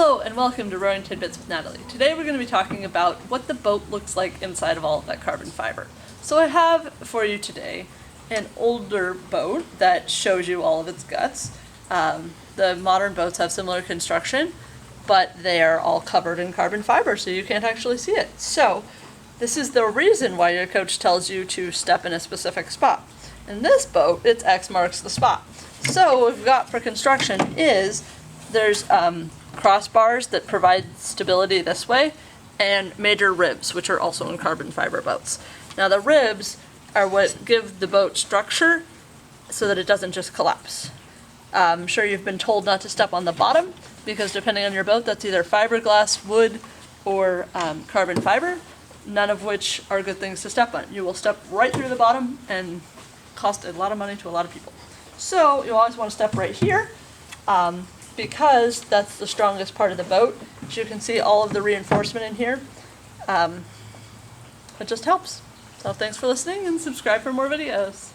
Hello and welcome to Rowing Tidbits with Natalie. Today we're going to be talking about what the boat looks like inside of all of that carbon fiber. So I have for you today an older boat that shows you all of its guts. The modern boats have similar construction, but they are all covered in carbon fiber so you can't actually see it. So this is the reason why your coach tells you to step in a specific spot. In this boat, it's X marks the spot. So what we've got for construction is there's crossbars that provide stability this way, and major ribs, which are also in carbon fiber boats. Now the ribs are what give the boat structure so that it doesn't just collapse. I'm sure you've been told not to step on the bottom, because depending on your boat, that's either fiberglass, wood, or carbon fiber, none of which are good things to step on. You will step right through the bottom and cost a lot of money to a lot of people. So you always want to step right here, because that's the strongest part of the boat. As you can see, all of the reinforcement in here, it just helps. So thanks for listening and subscribe for more videos.